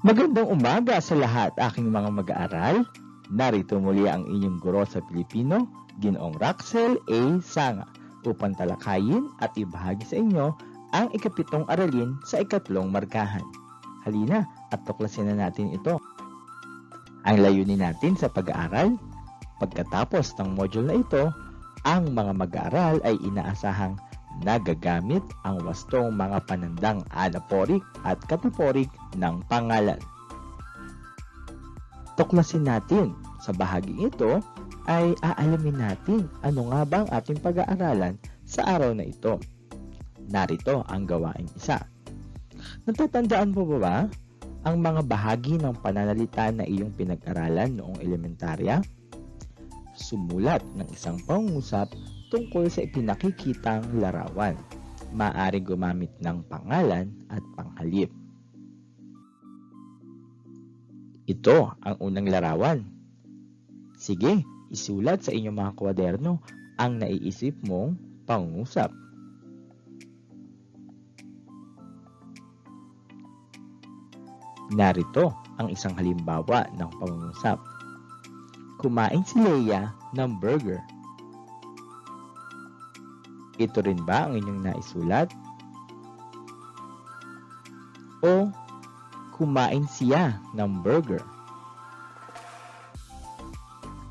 Magandang umaga sa lahat, aking mga mag-aaral. Narito muli ang inyong guro sa Pilipino, Ginoong Raxel A. Sanga, upang talakayin at ibahagi sa inyo ang ikapitong aralin sa ikatlong markahan. Halina at tuklasin na natin ito. Ang layunin natin sa pag-aaral, pagkatapos ng module na ito, ang mga mag-aaral ay inaasahang nagagamit ang wastong mga panandang anaphoric at cataphoric ng pangalan. Tuklasin natin sa bahaging ito ay aalamin natin ano nga ba ang ating pag-aaralan sa araw na ito. Narito ang gawaing isa. Natatandaan mo ba ang mga bahagi ng pananalita na iyong pinag-aralan noong elementarya? Sumulat ng isang pangungusap tungkol sa ipinakikitang larawan. Maaaring gumamit ng pangalan at panghalip. Ito ang unang larawan. Sige, isulat sa inyong mga kwaderno ang naiisip mong pangungusap. Narito ang isang halimbawa ng pangungusap. Kumain si Leia ng burger. Ito rin ba ang inyong naisulat? O kumain siya ng burger?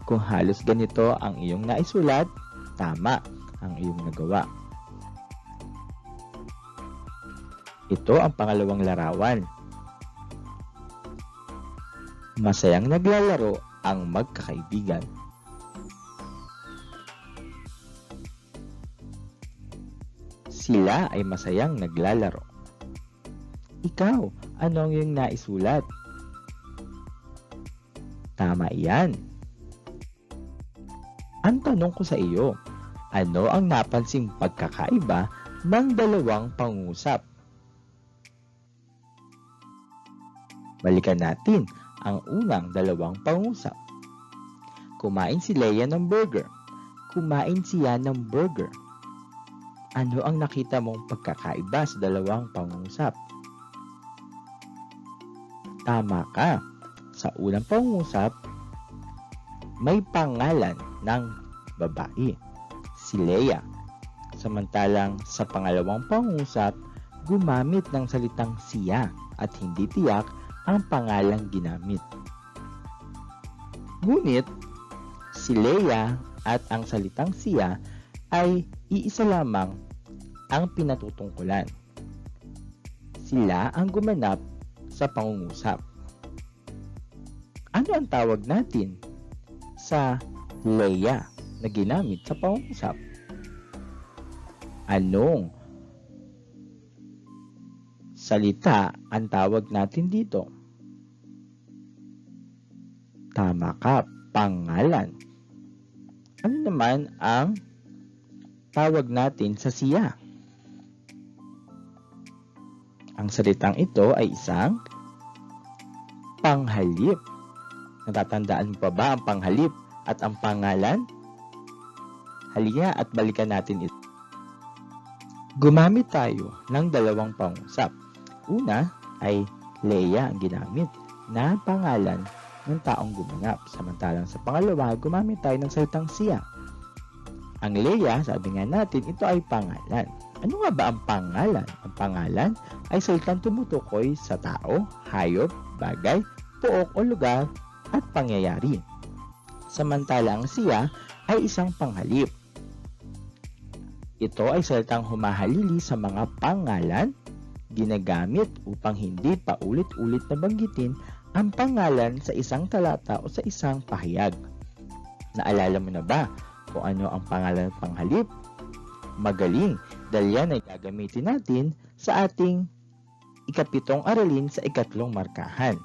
Kung halos ganito ang iyong naisulat, tama ang iyong nagawa. Ito ang pangalawang larawan. Masayang naglalaro ang magkakaibigan. Sila ay masayang naglalaro. Ikaw, ano ang iyong naisulat? Tama iyan. Ang tanong ko sa iyo, ano ang napansing pagkakaiba ng dalawang pangungusap? Balikan natin ang unang dalawang pangungusap. Kumain si Leia ng burger. Kumain siya ng burger. Ano ang nakita mong pagkakaiba sa dalawang pangungusap? Tama ka. Sa unang pangungusap, may pangalan ng babae, si Leia. Samantalang sa pangalawang pangungusap, gumamit ng salitang siya at hindi tiyak ang pangalang ginamit. Ngunit, si Leia at ang salitang siya ay iisa lamang ang pinatutungkulan. Sila ang gumanap sa pangungusap. Ano ang tawag natin sa Leia na ginamit sa pangungusap? Anong salita ang tawag natin dito? Tama ka, pangalan. Ano naman ang tawag natin sa siya? Ang salitang ito ay isang panghalip. Natatandaan mo pa ba ang panghalip at ang pangalan? Halika at balikan natin ito. Gumamit tayo ng dalawang pangungusap. Una ay Leia ang ginamit na pangalan ng taong gumanap. Samantalang sa pangalawa, gumamit tayo ng salitang siya. Ang Leia, sabi nga natin, ito ay pangalan. Ano nga ba ang pangalan? Ang pangalan ay salitang tumutukoy sa tao, hayop, bagay, pook o lugar at pangyayari. Samantalang siya ay isang panghalip. Ito ay salitang humahalili sa mga pangalan, ginagamit upang hindi pa ulit-ulit na banggitin ang pangalan sa isang talata o sa isang pahayag. Naalala mo na ba kung ano ang pangalan ng panghalip? Magaling, dahil yan ay gagamitin natin sa ating ikapitong aralin sa ikatlong markahan,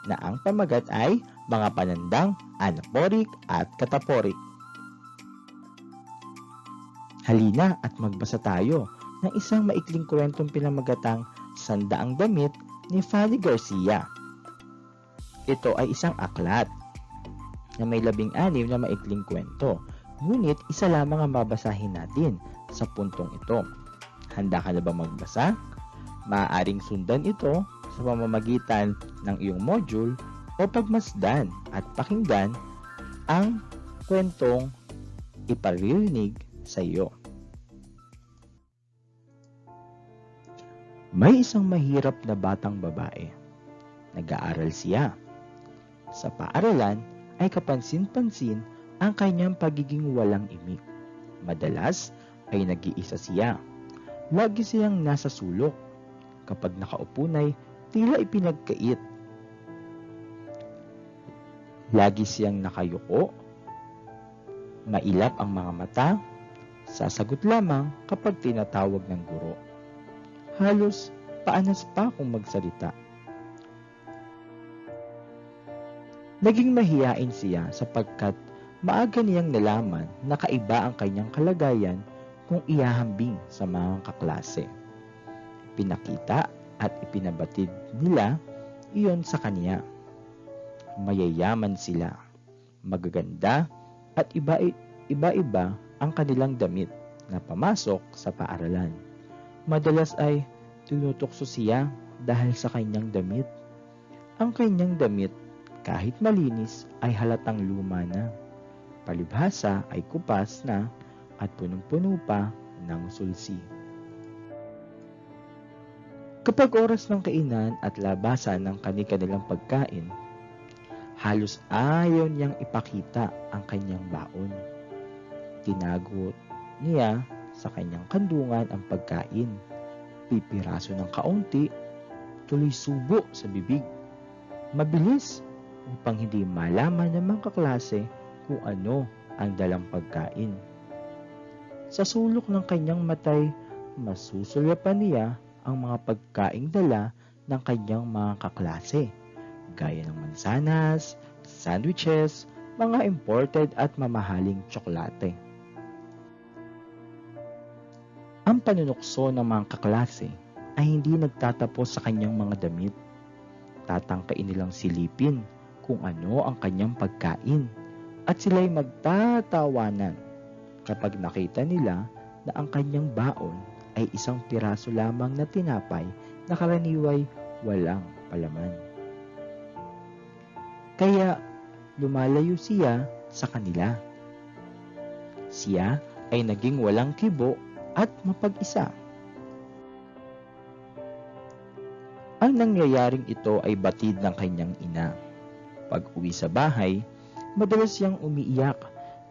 na ang pamagat ay mga panandang anaphoric at cataphoric. Halina at magbasa tayo ng isang maikling kwentong pinamagatang Sandaang Damit ni Fanny Garcia. Ito ay isang aklat na may 16 na maikling kwento, ngunit isa lamang ang babasahin natin sa puntong ito. Handa ka na ba magbasa? Maaaring sundan ito sa pamamagitan ng iyong module o pagmasdan at pakinggan ang kwentong iparirinig sa iyo. May isang mahirap na batang babae. Nag-aaral siya. Sa paaralan ay kapansin-pansin ang kanyang pagiging walang imik. Madalas ay nag-iisa siya. Lagi siyang nasa sulok. Kapag nakaupo na'y tila ipinagkait. Lagi siyang nakayuko. Mailap ang mga mata. Sasagot lamang kapag tinatawag ng guro. Halos paanas pa kung magsalita. Naging mahiyain siya sapagkat maaga niyang nalaman na kaiba ang kanyang kalagayan kung ihahambing sa mga kaklase. Pinakita at ipinabatid nila iyon sa kanya. Mayayaman sila, magaganda at iba-iba ang kanilang damit na pamasok sa paaralan. Madalas ay tinutokso siya dahil sa kanyang damit. Ang kanyang damit, kahit malinis, ay halatang luma na. Palibhasa ay kupas na at punong-puno pa ng sulsi. Kapag oras ng kainan at labasan ng kani-kanilang pagkain, halos ayaw niyang ipakita ang kanyang baon. Tinago niya sa kanyang kandungan ang pagkain. Pipiraso ng kaunti, tuloy subo sa bibig. Mabilis upang hindi malaman ng mga kaklase kung ano ang dalang pagkain. Sa sulok ng kanyang matay, masusulyapan niya ang mga pagkaing dala ng kanyang mga kaklase, gaya ng mansanas, sandwiches, mga imported at mamahaling tsokolate. Ang panunukso ng mga kaklase ay hindi nagtatapos sa kanyang mga damit. Tatangkain nilang silipin kung ano ang kanyang pagkain at sila'y magtatawanan kapag nakita nila na ang kanyang baon ay isang piraso lamang na tinapay na karaniway walang palaman. Kaya lumalayo siya sa kanila. Siya ay naging walang kibo at mapag-isa. Ang nangyayaring ito ay batid ng kanyang ina. Pag-uwi sa bahay, madalas siyang umiiyak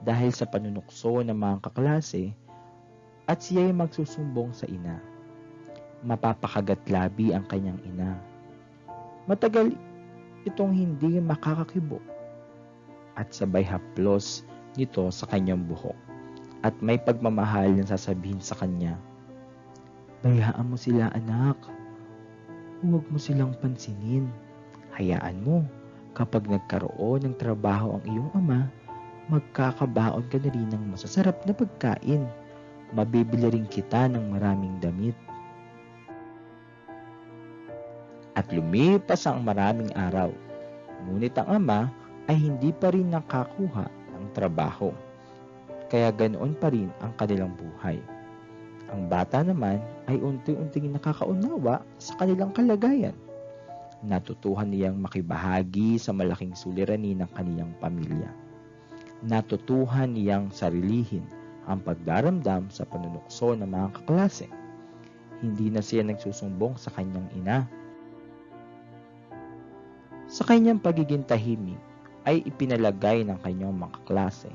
dahil sa panunukso ng mga kaklase at siya ay magsusumbong sa ina. Mapapakagat-labi ang kanyang ina. Matagal itong hindi makakakibo at sabay haplos nito sa kanyang buhok. At may pagmamahal na sasabihin sa kanya, "Bayaan mo sila, anak. Huwag mo silang pansinin. Hayaan mo, kapag nagkaroon ng trabaho ang iyong ama, magkakabaon ka na rin ng masasarap na pagkain. Mabibili rin kita ng maraming damit." At lumipas ang maraming araw, ngunit ang ama ay hindi pa rin nakakuha ng trabaho. Kaya ganoon pa rin ang kanilang buhay. Ang bata naman ay unti-unting nakakaunawa sa kanilang kalagayan. Natutuhan niyang makibahagi sa malaking suliranin ng kaniyang pamilya. Natutuhan niyang sarilihin ang pagdaramdam sa panunukso ng mga kaklase. Hindi na siya nagsusumbong sa kanyang ina. Sa kanyang pagiging tahimik ay ipinalagay ng kanyang mga kaklase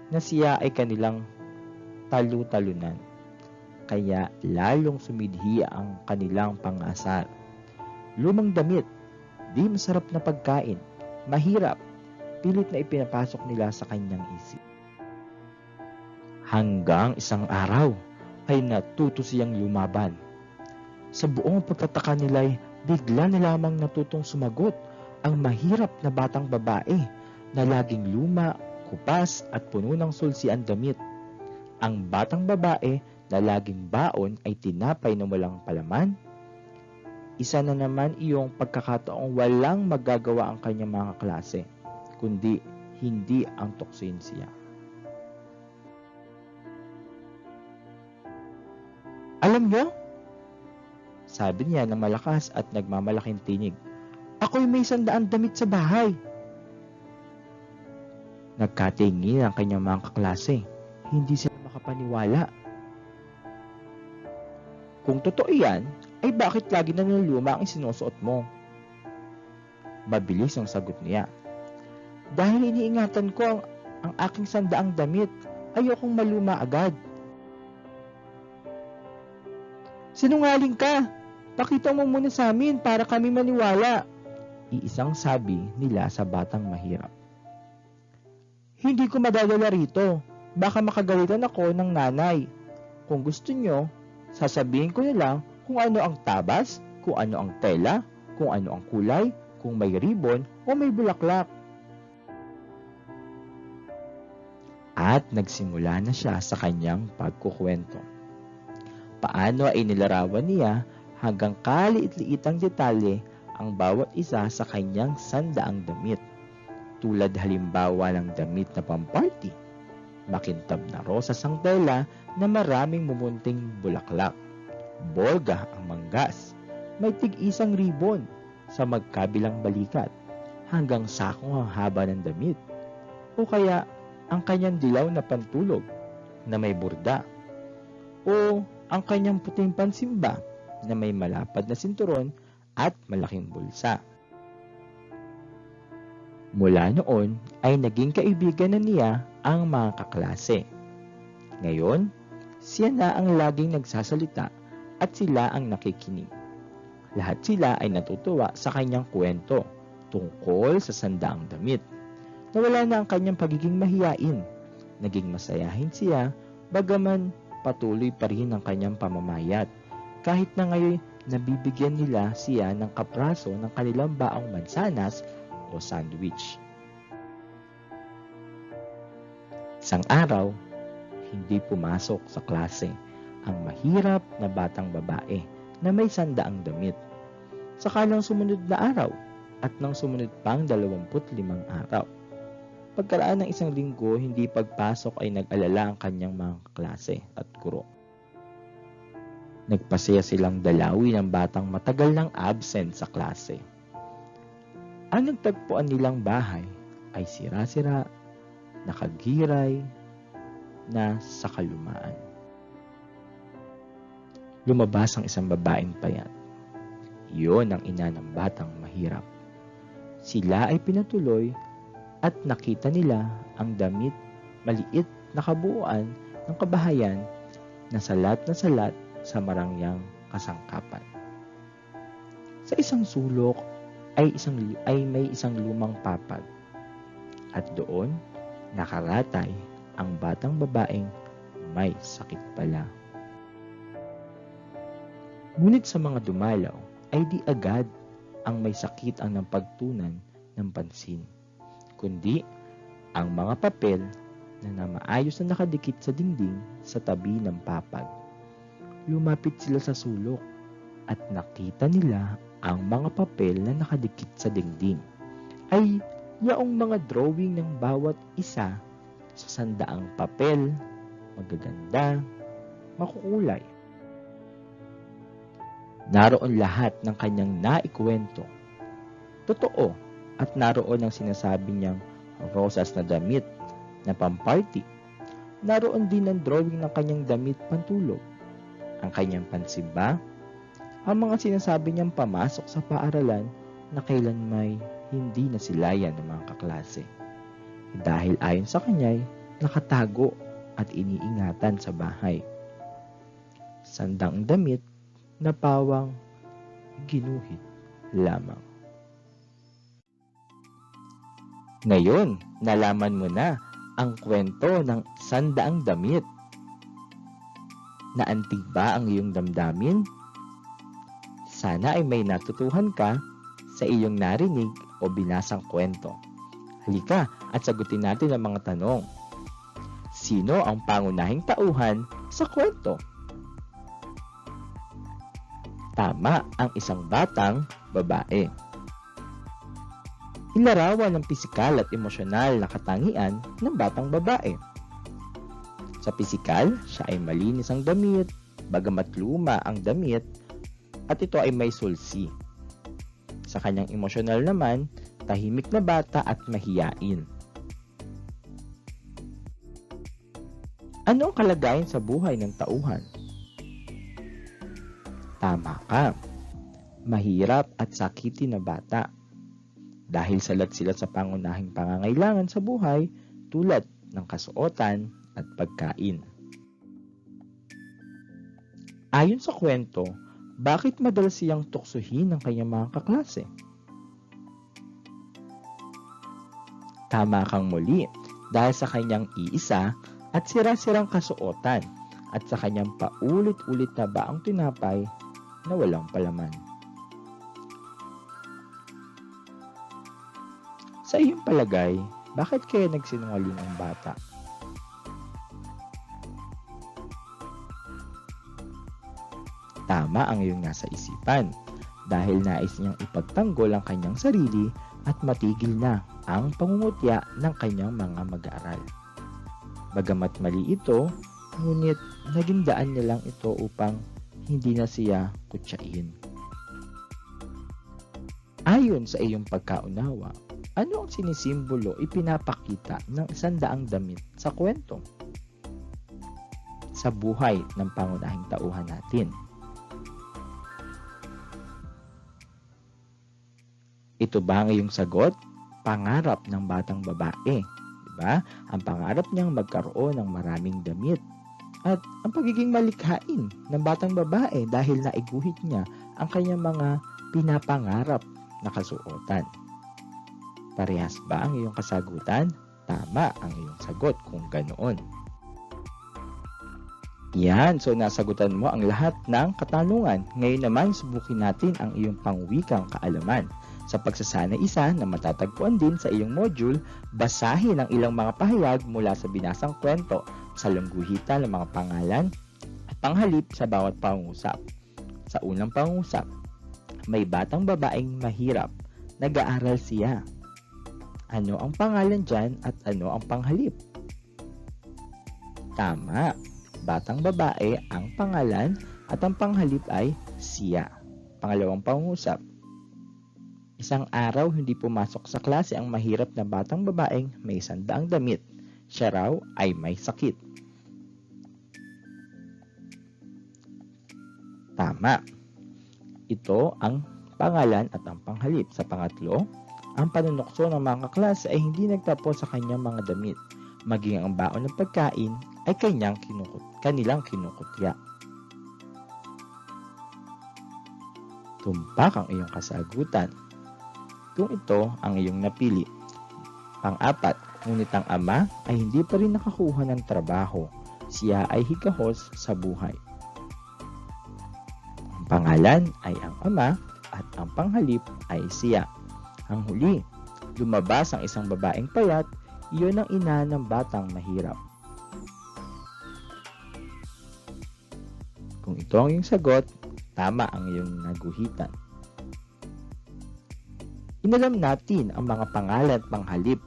na siya ay kanilang talu-talunan. Kaya lalong sumidhi ang kanilang pang-asar. Lumang damit, di masarap na pagkain, mahirap, pilit na ipinapasok nila sa kanyang isip. Hanggang isang araw ay natuto siyang lumaban. Sa buong pagtataka nila'y bigla na lamang natutong sumagot ang mahirap na batang babae na laging luma, kupas at puno ng sulsi ang damit. Ang batang babae na laging baon ay tinapay na walang palaman. Isa na naman iyong pagkakataong walang magagawa ang kanyang mga klase, kundi hindi ang tuksoin siya. Alam nyo, Sabi niya ng malakas at nagmamalaking tinig. Ako'y may 100 damit sa bahay. Nagkatingin ang kanyang mga kaklase. Hindi sila makapaniwala. Kung totoo yan, ay bakit lagi na niluluma ang sinusuot mo? Mabilis ang sagot niya. Dahil iniingatan ko ang aking 100 damit, ayokong maluma agad. Sinungaling ka! Pakita mo muna sa amin para kami maniwala. Iisang sabi nila sa batang mahirap. Hindi ko madadala rito. Baka makagalitan ako ng nanay. Kung gusto nyo, sasabihin ko na lang kung ano ang tabas, kung ano ang tela, kung ano ang kulay, kung may ribbon o may bulaklak. At nagsimula na siya sa kanyang pagkukwento. Paano ay nilarawan niya hanggang kaliit-liitang detalye ang bawat isa sa kanyang 100 damit. Tulad halimbawa ng damit na pamparty, makintab na rosas ang tela na maraming mumunting bulaklak, bolga ang manggas, may tig-isang ribbon sa magkabilang balikat, hanggang sakong ang haba ng damit, o kaya ang kanyang dilaw na pantulog na may burda, o ang kanyang puting pansimba na may malapad na sinturon at malaking bulsa. Mula noon ay naging kaibigan na niya ang mga kaklase. Ngayon, siya na ang laging nagsasalita at sila ang nakikinig. Lahat sila ay natutuwa sa kanyang kwento tungkol sa 100 damit. Nawala na ang kanyang pagiging mahiyain. Naging masayahin siya, bagaman patuloy pa rin ang kanyang pamamayat. Kahit na ngayon nabibigyan nila siya ng kapraso ng kanilang baong mansanas o sandwich. Isang araw, hindi pumasok sa klase ang mahirap na batang babae na may 100 damit. Saka lang sumunod na araw at nang sumunod pang 25 araw. Pagkaraan ng 1 linggo, hindi pagpasok ay nag-alala ang kanyang mga klase at guro. Nagpasaya silang dalawi ng batang matagal nang absent sa klase. Ang nagtagpuan nilang bahay ay sira-sira, nakagiray, na sa kalumaan. Lumabas ang isang babaeng payat. Iyon ang ina ng batang mahirap. Sila ay pinatuloy at nakita nila ang damit maliit na kabuuan ng kabahayan na salat sa marangyang kasangkapan. Sa isang sulok ay may isang lumang papag at doon nakaratay ang batang babaeng may sakit pala. Ngunit sa mga dumalaw ay di agad ang may sakit ang napagtunan ng pansin, kundi ang mga papel na maayos na nakadikit sa dingding sa tabi ng papag. Lumapit sila sa sulok at nakita nila ang mga papel na nakadikit sa dingding ay yaong mga drawing ng bawat isa sa 100 papel, magaganda, makukulay. Naroon lahat ng kanyang naikwento. Totoo, at naroon ang sinasabi niyang rosas na damit na pamparty. Naroon din ang drawing ng kanyang damit pantulog, ang kanyang pansimba, ang mga sinasabi niyang pamasok sa paaralan na kailanmay hindi na silayan ng mga kaklase. Dahil ayon sa kanya'y nakatago at iniingatan sa bahay. 100 damit na pawang ginuhit lamang. Ngayon, nalaman mo na ang kwento ng 100 damit. Naantig ba ang iyong damdamin? Sana ay may natutuhan ka sa iyong narinig o binasang kwento. Halika at sagutin natin ang mga tanong. Sino ang pangunahing tauhan sa kwento? Tama ang isang batang babae. Ilarawan ng pisikal at emosyonal na katangian ng batang babae. Sa pisikal, siya ay malinis ang damit, bagamat luma ang damit, at ito ay may sulsi. Sa kanyang emosyonal naman, tahimik na bata at mahiyain. Ano ang kalagayan sa buhay ng tauhan? Tama ka. Mahirap at sakitin na bata. Dahil salat sila sa pangunahing pangangailangan sa buhay tulad ng kasuotan at pagkain. Ayon sa kwento, bakit madalas siyang tuksohin ng kanyang mga kaklase? Tama kang muli, dahil sa kanyang iisa at sira-sirang kasuotan at sa kanyang paulit-ulit na baang tinapay na walang palaman. Sa iyong palagay, bakit kaya nagsinungaling ang bata? Tama ang iyong nasa isipan, dahil nais niyang ipagtanggol ang kanyang sarili at matigil na ang pangungutya ng kanyang mga mag-aaral. Bagamat mali ito, ngunit naging daan niya lang ito upang hindi na siya kutsain. Ayon sa iyong pagkaunawa, ano ang sinisimbolo ipinapakita ng 100 damit sa kwento? Sa buhay ng pangunahing tauhan natin. Ito ba ang iyong sagot? Pangarap ng batang babae. Diba? Ang pangarap niyang magkaroon ng maraming damit. At ang pagiging malikhain ng batang babae dahil naiguhit niya ang kanyang mga pinapangarap na kasuotan. Parehas ba ang iyong kasagutan? Tama ang iyong sagot kung ganoon. Yan, so nasagutan mo ang lahat ng katanungan. Ngayon naman, subukin natin ang iyong pangwikang kaalaman. Sa pagsasana isa na matatagpuan din sa iyong module, basahin ang ilang mga pahayag mula sa binasang kwento sa lungguhitan ng mga pangalan at panghalip sa bawat pangungusap. Sa unang pangungusap, may batang babaeng mahirap. Nag-aaral siya. Ano ang pangalan dyan at ano ang panghalip? Tama. Batang babae ang pangalan at ang panghalip ay siya. Pangalawang pangungusap. Isang araw hindi pumasok sa klase ang mahirap na batang babaeng may 100 damit. Siya raw ay may sakit. Tama. Ito ang pangalan at ang panghalip. Sa pangatlo, ang panunokso ng mga kaklase ay hindi nagtapos sa kanyang mga damit. Maging ang baon ng pagkain ay kanilang kinukutya. Tumpak ang iyong kasagutan kung ito ang iyong napili. Pang-apat, ngunit ang ama ay hindi pa rin nakakuha ng trabaho. Siya ay higahos sa buhay. Ang pangalan ay ang ama at ang panghalip ay siya. Ang huli, lumabas ang isang babaeng payat, iyon ang ina ng batang mahirap. Kung ito ang iyong sagot, tama ang iyong naguhitan. Inalam natin ang mga pangalan at panghalip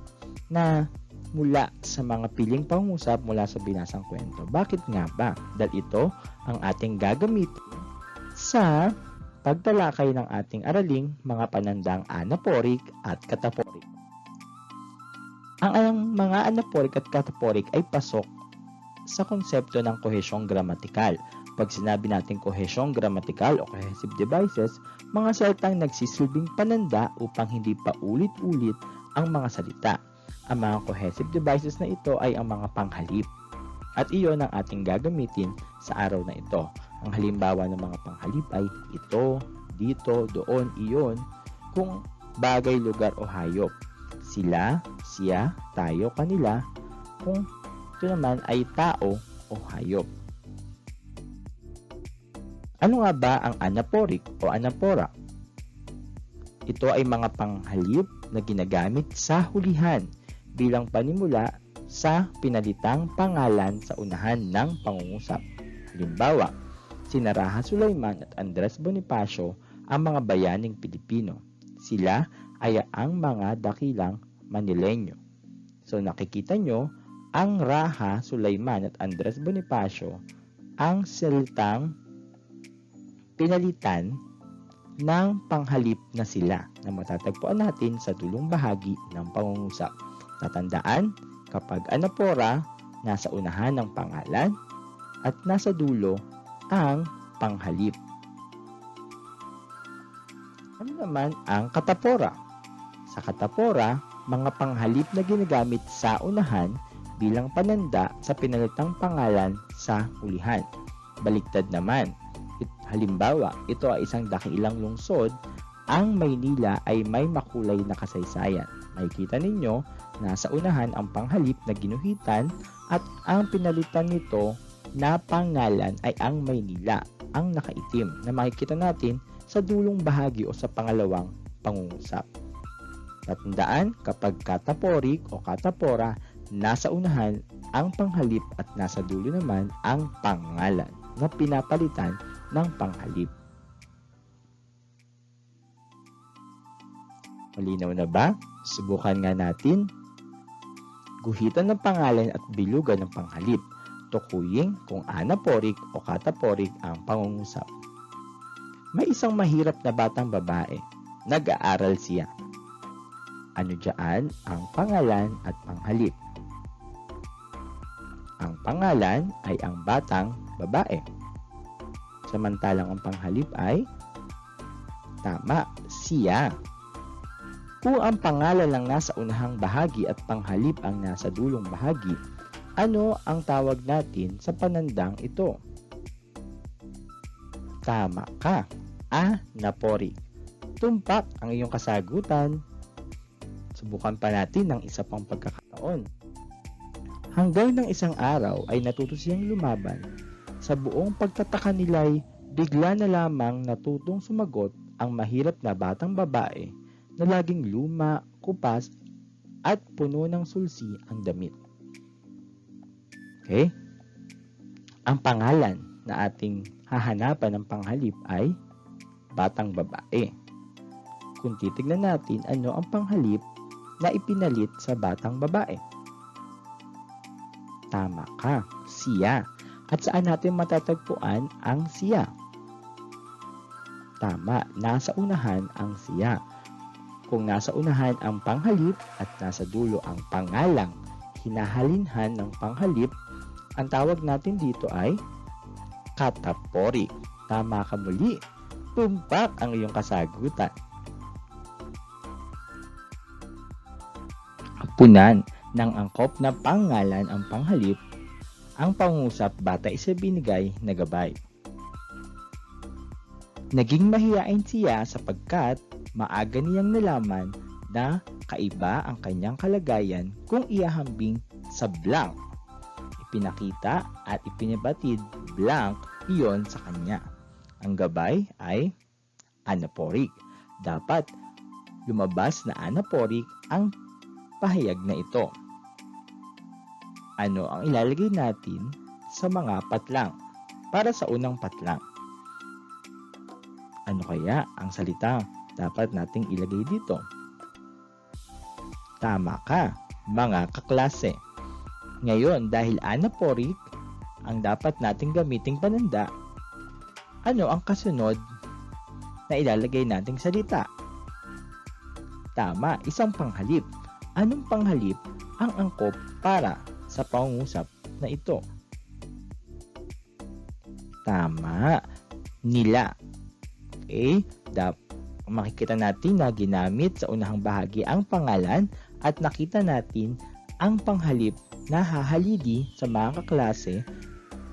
na mula sa mga piling pangusap mula sa binasang kwento. Bakit nga ba? Dahil ito ang ating gagamitin sa pagtalakay ng ating araling mga panandang anaporik at kataporik. Ang mga anaporik at kataporik ay pasok sa konsepto ng kohesyong gramatikal. Pag sinabi natin kohesyong gramatikal o cohesive devices, mga salitang nagsisilbing pananda upang hindi pa ulit-ulit ang mga salita. Ang mga cohesive devices na ito ay ang mga panghalip. At iyon ang ating gagamitin sa araw na ito. Ang halimbawa ng mga panghalip ay ito, dito, doon, iyon, kung bagay, lugar o hayop. Sila, siya, tayo, kanila, kung ito naman ay tao o hayop. Ano nga ba ang anaporik o anapora? Ito ay mga panghalip na ginagamit sa hulihan bilang panimula sa pinalitang pangalan sa unahan ng pangungusap. Halimbawa, sina Raha Sulaiman at Andres Bonifacio ang mga bayaning Pilipino. Sila ay ang mga dakilang Manileño. So nakikita nyo, ang Raha Sulaiman at Andres Bonifacio ang salitang pinalitan ng panghalip na sila na matatagpuan natin sa dulong bahagi ng pangungusap. Tatandaan, kapag anapora, nasa unahan ng pangalan at nasa dulo ang panghalip. Ano naman ang katapora? Sa katapora, mga panghalip na ginagamit sa unahan bilang pananda sa pinalitang pangalan sa hulihan. Baliktad naman. Halimbawa, ito ay isang dakilang lungsod, ang Maynila ay may makulay na kasaysayan. Makikita ninyo, nasa unahan ang panghalip na ginuhitan at ang pinalitan nito na pangalan ay ang Maynila, ang nakaitim na makikita natin sa dulong bahagi o sa pangalawang pangungusap. Tatandaan, kapag kataporik o katapora, nasa unahan ang panghalip at nasa dulo naman ang pangalan na pinapalitan ng panghalip. Malinaw na ba? Subukan nga natin. Guhitan ng pangalan at bilugan ng panghalip. Tukuyin kung anaporik o kataporik ang pangungusap. May isang mahirap na batang babae. Nag-aaral siya. Ano dyan ang pangalan at panghalip? Ang pangalan ay ang batang babae. Samantalang ang panghalip ay tama, siya. Kung ang pangalan lang nasa unahang bahagi at panghalip ang nasa dulong bahagi, ano ang tawag natin sa panandang ito? Tama ka, anaporik. Tumpak ang iyong kasagutan. Subukan pa natin ng isa pang pagkakataon. Hanggang ng isang araw ay natuto siyang lumaban. Sa buong pagtataka nila'y bigla na lamang natutong sumagot ang mahirap na batang babae na laging luma, kupas at puno ng sulsi ang damit. Okay? Ang pangalan na ating hahanapan ng panghalip ay batang babae. Kung titignan natin ano ang panghalip na ipinalit sa batang babae. Tama ka, siya. At saan natin matatagpuan ang siya? Tama, nasa unahan ang siya. Kung nasa unahan ang panghalip at nasa dulo ang pangalang hinahalinhan ng panghalip, ang tawag natin dito ay kataporik. Tama ka muli. Tumpak ang iyong kasagutan. Punan ng angkop na pangalan ang panghalip, ang pangungusap batay sa binigay na gabay. Naging mahiyain siya sapagkat maaga niyang nalaman na kaiba ang kanyang kalagayan kung iahambing sa blank. Ipinakita at ipinabatid blank iyon sa kanya. Ang gabay ay anaporik. Dapat lumabas na anaporik ang pahayag na ito. Ano ang ilalagay natin sa mga patlang para sa unang patlang? Ano kaya ang salita dapat nating ilagay dito? Tama ka, mga kaklase. Ngayon, dahil anaporik ang dapat nating gamiting pananda, ano ang kasunod na ilalagay nating salita? Tama, isang panghalip. Anong panghalip ang angkop para sa pangungusap na ito? Tama, nila. Okay, makikita natin na ginamit sa unahang bahagi ang pangalan at nakita natin ang panghalip na hahalili sa mga kaklase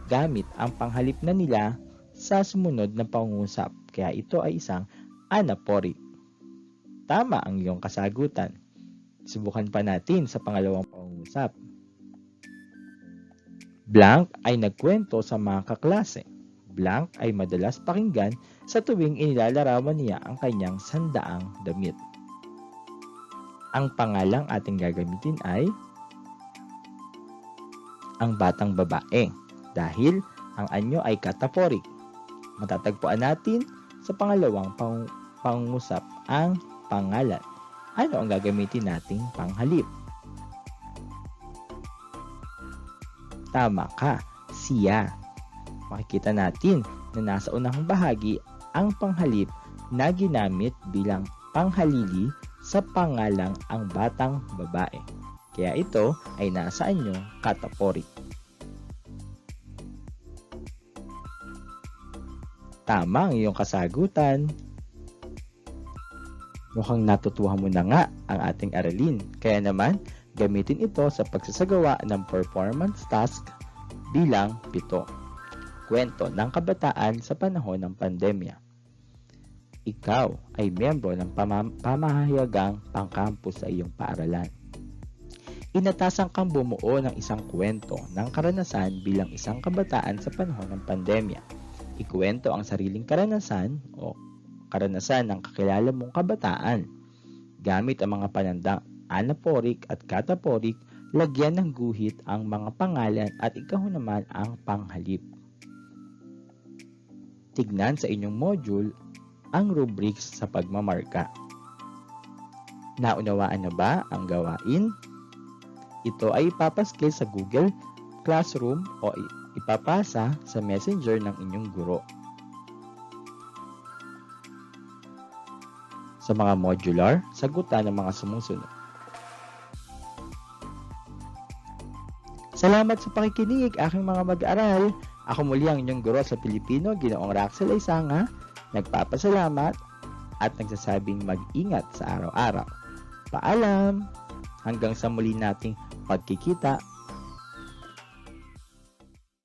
gamit ang panghalip na nila sa sumunod na pangungusap. Kaya ito ay isang anaporik. Tama ang iyong kasagutan. Subukan pa natin sa pangalawang pangungusap. Blank ay nagkwento sa mga kaklase. Blank ay madalas pakinggan sa tuwing inilalarawan niya ang kanyang sandaang damit. Ang pangalang ating gagamitin ay ang batang babae dahil ang anyo ay kataporik. Matatagpuan natin sa pangalawang pangungusap ang pangalan. Ano ang gagamitin nating panghalip? Tama ka, siya. Makikita natin na nasa unang bahagi ang panghalip na ginamit bilang panghalili sa pangalang ang batang babae. Kaya ito ay nasa anyong katapori. Tama ang iyong kasagutan. Mukhang natutuhan mo na nga ang ating aralin. Kaya naman, gamitin ito sa pagsasagawa ng performance task bilang 7. Kwento ng kabataan sa panahon ng pandemya. Ikaw ay miyembro ng pamahayagang pangkampus sa iyong paaralan. Inatasan kang bumuo ng isang kwento ng karanasan bilang isang kabataan sa panahon ng pandemya. Ikwento ang sariling karanasan o karanasan ng kakilala mong kabataan. Gamit ang mga panandang anaphoric at cataphoric, lagyan ng guhit ang mga pangalan at ikaw naman ang panghalip. Tignan sa inyong module ang rubrics sa pagmamarka. Naunawaan na ba ang gawain? Ito ay ipapaskil sa Google Classroom o ipapasa sa Messenger ng inyong guro. Sa mga modular, sagutan ng mga sumusunod. Salamat sa pakikinig, aking mga mag-aaral. Ako muli ang inyong guro sa Pilipino, Ginoong Raxel Aizanga, nagpapasalamat at nagsasabing mag-ingat sa araw-araw. Paalam! Hanggang sa muli nating pagkikita